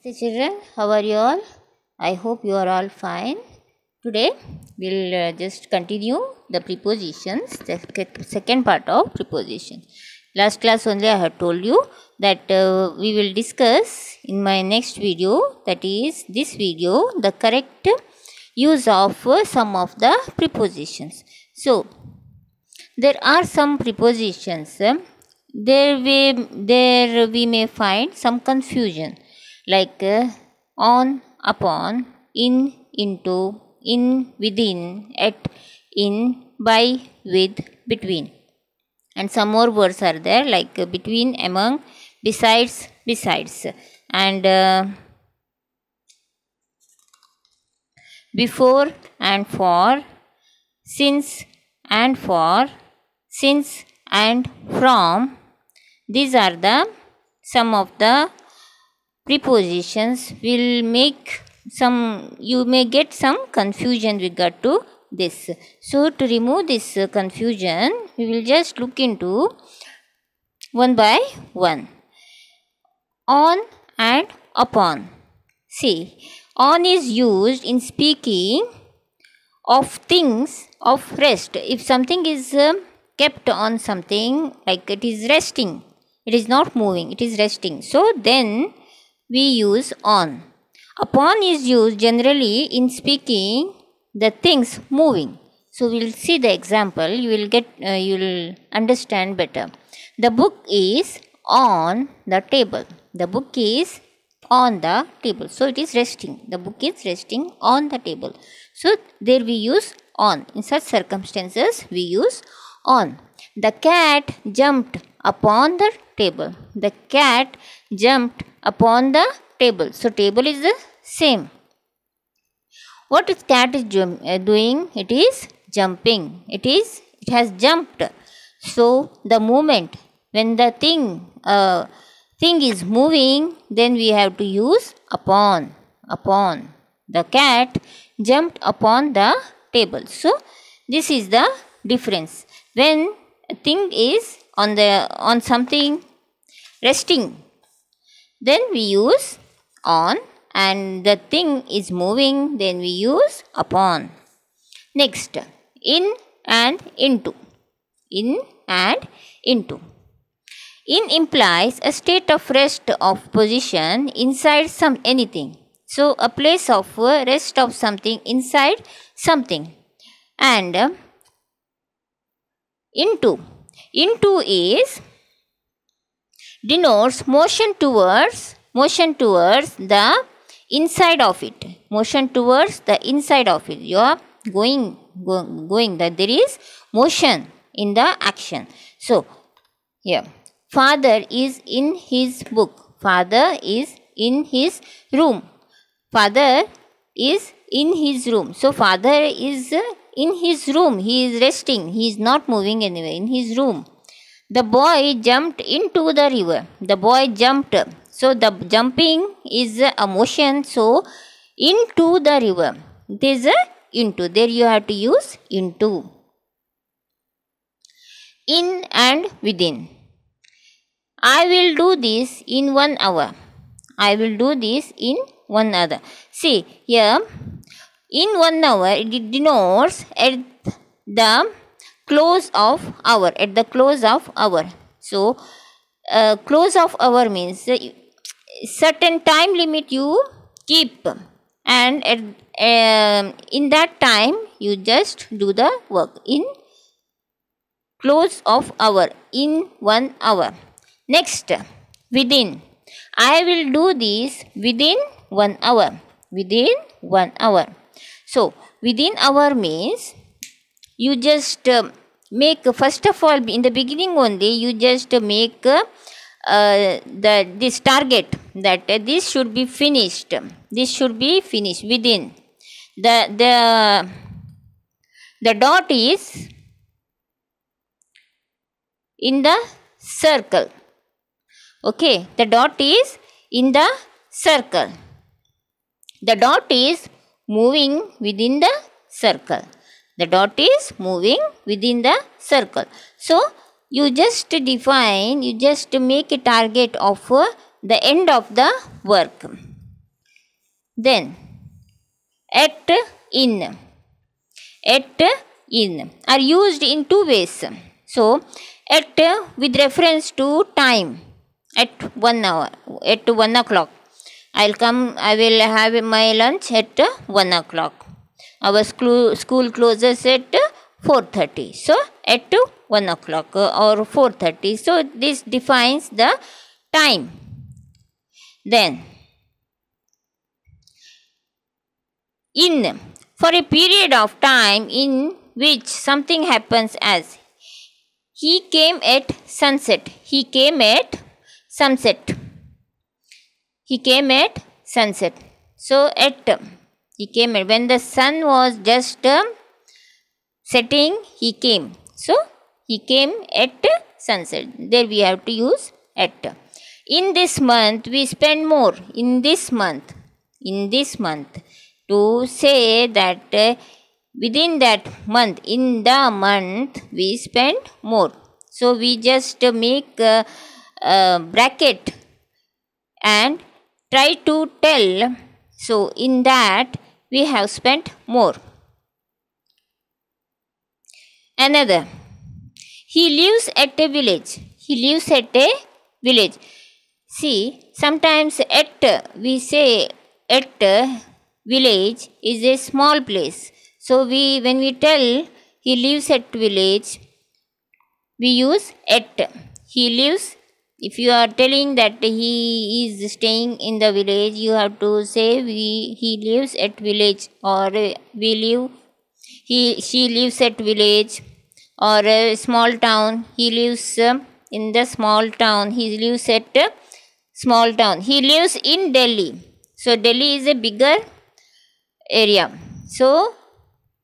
Hey children, how are you all? I hope you are all fine. Today we'll just continue the prepositions, the second part of preposition. Last class only I had told you that we will discuss in my next video, that is this video, the correct use of some of the prepositions. So there are some prepositions, there we may find some confusion, like on, upon, in, into, in, within, at, in, by, with, between. And some more words are there, like between, among, besides, and before and for, since and for, since and from. These are the some of the prepositions. Will make some, you may get some confusion regard to this. So to remove this confusion, we will just look into one by one. On and upon. See, on is used in speaking of things of rest. If something is kept on something, like it is resting, it is not moving, it is resting, so then we use on. Upon is used generally in speaking the things moving. So we will see the example, you will understand better. The book is on the table. The book is on the table, so it is resting. The book is resting on the table, so there we use on. In such circumstances we use on. The cat jumped upon the table. The cat jumped upon the table, so table is the same. What is cat is doing? It is jumping. It has jumped. So the movement, when the thing is moving, then we have to use upon. The cat jumped upon the table. So this is the difference. When a thing is on something resting, then we use on, and the thing is moving, then we use upon. Next, in and into. In and into. In implies a state of rest of position inside anything. So a place of rest of something inside something. And into is denotes motion towards the inside of it. Motion towards the inside of it. You are going, that there is motion in the action. So here, father is in his book. Father is in his room. Father is in his room. So father is in his room. He is resting. He is not moving anywhere. In his room. The boy jumped into the river. The boy jumped. So the jumping is a motion. So into the river. There is a into. There you have to use into. In and within. I will do this in 1 hour. I will do this in 1 hour. See here, in 1 hour it denotes at the close of hour. At the close of hour. So close of hour means certain time limit you keep, and in that time you just do the work. In close of hour, in 1 hour. Next, within. I will do this within 1 hour. Within 1 hour. So within hour means you just make, first of all, in the beginning only, you just make this target, that this should be finished. This should be finished within. The dot is in the circle. Okay, the dot is in the circle. The dot is moving within the circle. The dot is moving within the circle. So you just define, you just make a target of the end of the work. Then at, in. At, in are used in two ways. So at with reference to time, at 1 hour, at 1 o'clock. I will have my lunch at 1 o'clock. Our school closes at 4:30. So at 1 o'clock or 4:30. So this defines the time. Then in, for a period of time in which something happens, as he came at sunset. He came at sunset. He came at sunset. So at, he came at, when the sun was just setting, he came. So he came at sunset. There we have to use at. In this month we spend more. In this month. In this month. To say that within that month, in the month we spend more. So we just make a bracket and try to tell. So in that we have spent more. Another, he lives at a village. He lives at a village. See, sometimes at, we say at village is a small place. So when we tell he lives at village, we use at. He lives. If you are telling that he is staying in the village, you have to say he lives at village, or she lives at village, or a small town. He lives in the small town. He lives at a small town. He lives in Delhi. So Delhi is a bigger area. So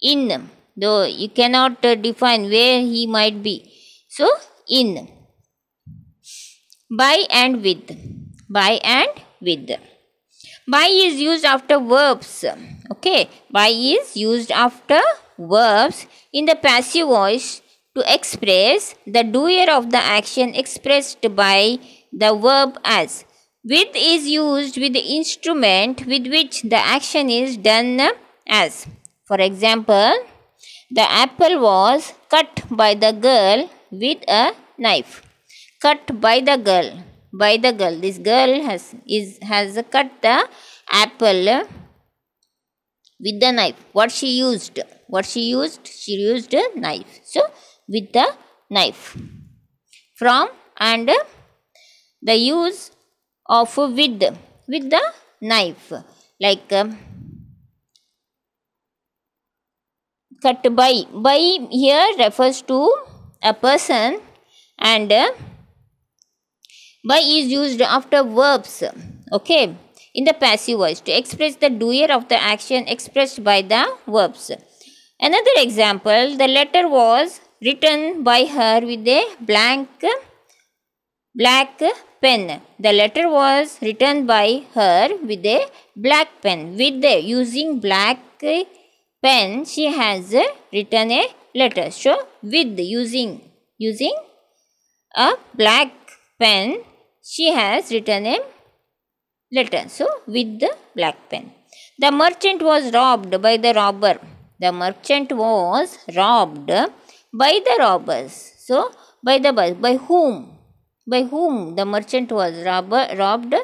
in, though you cannot define where he might be. So in. By and with. By and with. By is used after verbs. Okay. By is used after verbs in the passive voice to express the doer of the action expressed by the verb as. With is used with the instrument with which the action is done as. For example, the apple was cut by the girl with a knife. Cut by the girl. By the girl. This girl has cut the apple with the knife. What she used? What she used? She used a knife. So with the knife. From, and the use of with the knife, like cut by. By here refers to a person, and by is used after verbs, okay, in the passive voice to express the doer of the action expressed by the verbs. Another example, the letter was written by her with a black pen. The letter was written by her with a black pen. With using black pen, she has written a letter. So with using a black pen, she has written a letter. So with the black pen. The merchant was robbed by the robber. The merchant was robbed by the robbers. So by whom? By whom the merchant was robbed?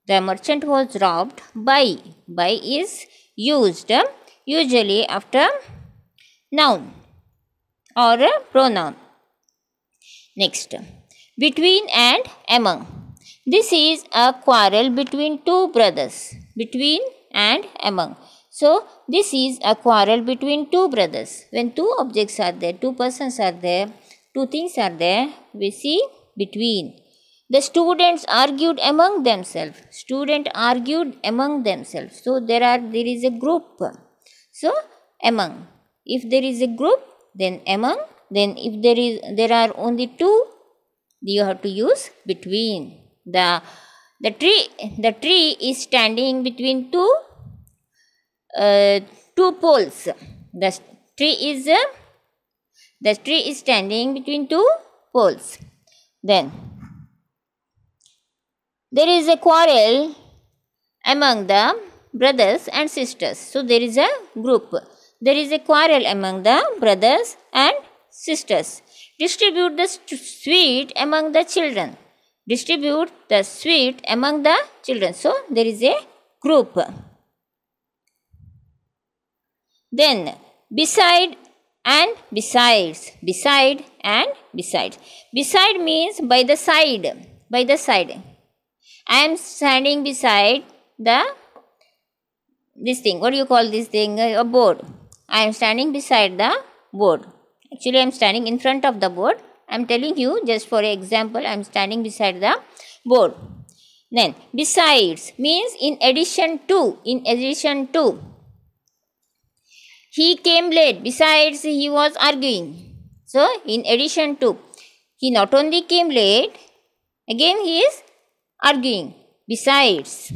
The merchant was robbed by. By is used usually after noun or a pronoun. Next, between and among. This is a quarrel between two brothers. Between and among. So this is a quarrel between two brothers. When two objects are there, two persons are there, two things are there, we see between. The students argued among themselves. Student argued among themselves. So there is a group. So among. If there is a group, then among. Then if there are only two, you have to use between. The tree is standing between two poles. The tree is standing between two poles. Then there is a quarrel among the brothers and sisters. So there is a group. There is a quarrel among the brothers and sisters. Distribute the sweet among the children. Distribute the sweet among the children. So there is a group. Then beside and besides. Beside and besides. Beside means by the side. By the side. I am standing beside this thing. What do you call this thing? A board. I am standing beside the board. Actually, I am standing in front of the board. I am telling you just for example, I am standing beside the board. Then, besides means in addition to. In addition to. He came late. Besides, he was arguing. So, in addition to. He not only came late, again he is arguing. Besides.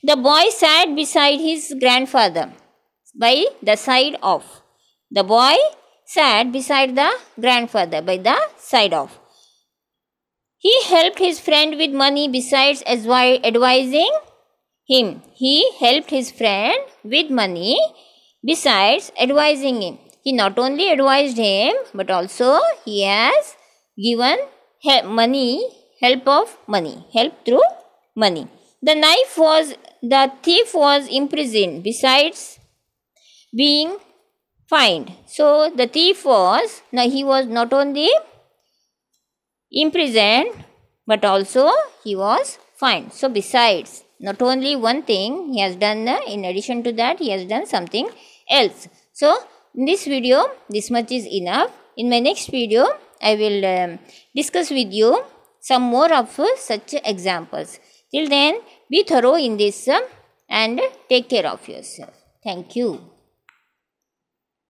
The boy sat beside his grandfather. By the side of. The boy sat beside the grandfather. By the side of. He helped his friend with money besides advising him. He helped his friend with money besides advising him. He not only advised him, but also he has given help of money. Help through money. The thief was imprisoned besides being fined. So the thief was, he was not only imprisoned, but also he was fined. So besides, not only one thing he has done, in addition to that he has done something else. So in this video, this much is enough. In my next video, I will discuss with you some more of such examples. Till then, be thorough in this and take care of yourself. Thank you.